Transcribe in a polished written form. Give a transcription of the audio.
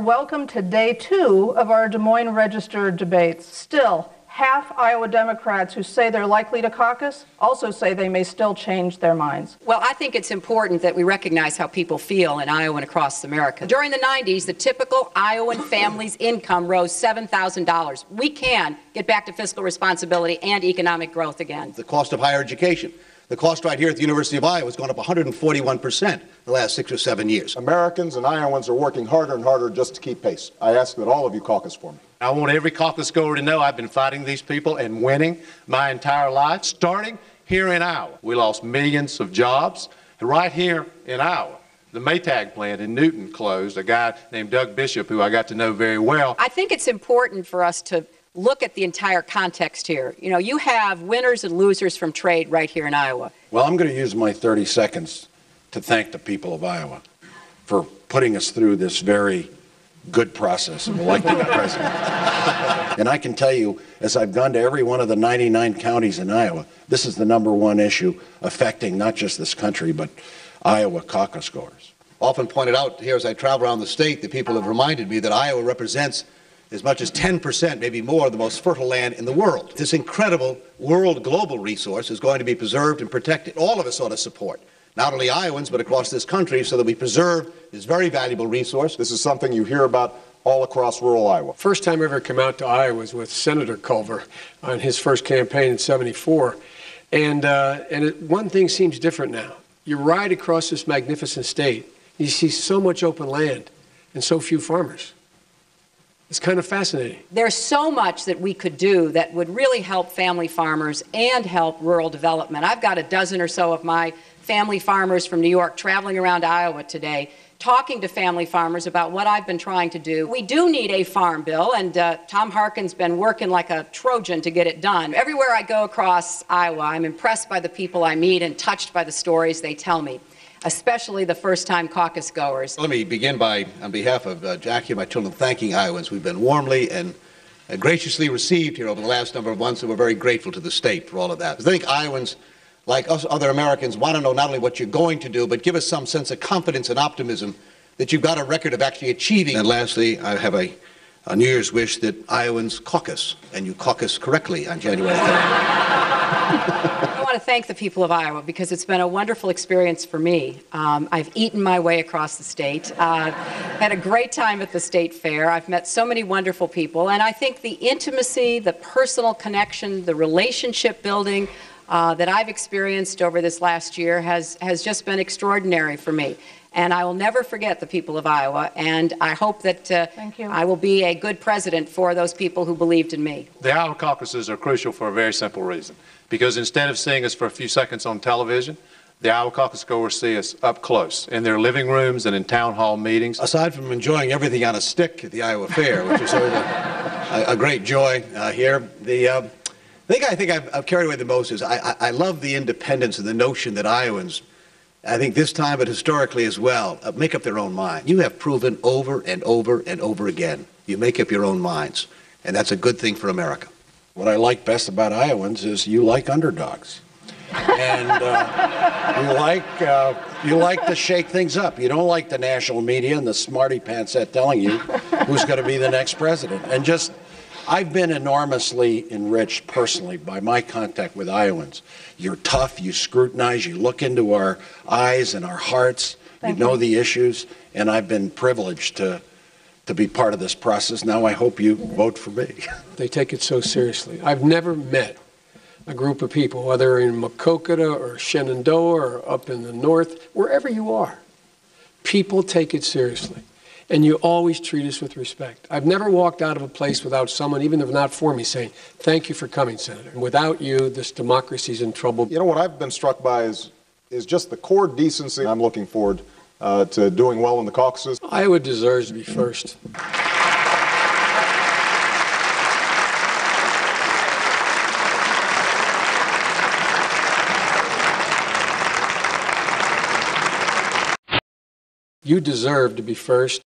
Welcome to day 2 of our Des Moines Register debates. Still, half Iowa Democrats who say they're likely to caucus also say they may still change their minds. Well, I think it's important that we recognize how people feel in Iowa and across America. During the 90s, the typical Iowan family's income rose $7,000. We can get back to fiscal responsibility and economic growth again. The cost of higher education. The cost right here at the University of Iowa has gone up 141% in the last 6 or 7 years. Americans and Iowans are working harder and harder just to keep pace. I ask that all of you caucus for me. I want every caucus goer to know I've been fighting these people and winning my entire life, starting here in Iowa. We lost millions of jobs. And right here in Iowa, the Maytag plant in Newton closed. A guy named Doug Bishop, who I got to know very well. I think it's important for us to look at the entire context here. You know, you have winners and losers from trade right here in Iowa. Well, I'm going to use my 30 seconds to thank the people of Iowa for putting us through this very good process of electing a president. And I can tell you, as I've gone to every one of the 99 counties in Iowa, this is the #1 issue affecting not just this country, but Iowa caucus goers. Often pointed out here as I travel around the state, the people have reminded me that Iowa represents as much as 10%, maybe more, of the most fertile land in the world. This incredible world global resource is going to be preserved and protected. All of us ought to support, not only Iowans, but across this country, so that we preserve this very valuable resource. This is something you hear about all across rural Iowa. First time I ever came out to Iowa was with Senator Culver on his first campaign in '74. And one thing seems different now. You ride across this magnificent state, you see so much open land and so few farmers. It's kind of fascinating. There's so much that we could do that would really help family farmers and help rural development. I've got a dozen or so of my family farmers from New York traveling around Iowa today, talking to family farmers about what I've been trying to do. We do need a farm bill, and Tom Harkin's been working like a Trojan to get it done. Everywhere I go across Iowa, I'm impressed by the people I meet and touched by the stories they tell me, especially the first-time caucus goers. Let me begin by, on behalf of Jackie and my children, thanking Iowans. We've been warmly and graciously received here over the last number of months, and we're very grateful to the state for all of that. I think Iowans, like us other Americans, want to know not only what you're going to do, but give us some sense of confidence and optimism that you've got a record of actually achieving. And lastly, I have a New Year's wish that Iowans caucus, and you caucus correctly on January 3rd. I want to thank the people of Iowa because it's been a wonderful experience for me. I've eaten my way across the state, had a great time at the state fair. I've met so many wonderful people, and I think the intimacy, the personal connection, the relationship building that I've experienced over this last year has just been extraordinary for me. And I will never forget the people of Iowa, and I hope that I will be a good president for those people who believed in me. The Iowa caucuses are crucial for a very simple reason. Because instead of seeing us for a few seconds on television, the Iowa caucus goers see us up close in their living rooms and in town hall meetings. Aside from enjoying everything on a stick at the Iowa Fair, which is always a great joy here, the thing I think I've carried away the most is I love the independence and the notion that Iowans, I think this time, but historically as well, make up their own mind. You have proven over and over and over again, you make up your own minds, and that's a good thing for America. What I like best about Iowans is you like underdogs. And you like to shake things up. You don't like the national media and the smarty pants that telling you who's going to be the next president. And I've been enormously enriched personally by my contact with Iowans. You're tough, you scrutinize, you look into our eyes and our hearts, you know the issues, and I've been privileged to be part of this process. Now I hope you vote for me. They take it so seriously. I've never met a group of people, whether in Maquoketa or Shenandoah or up in the north, wherever you are, people take it seriously. And you always treat us with respect. I've never walked out of a place without someone, even if not for me, saying, thank you for coming, Senator. And without you, this democracy's in trouble. You know, what I've been struck by is just the core decency. I'm looking forward to doing well in the caucuses. Iowa deserves to be first. You deserve to be first.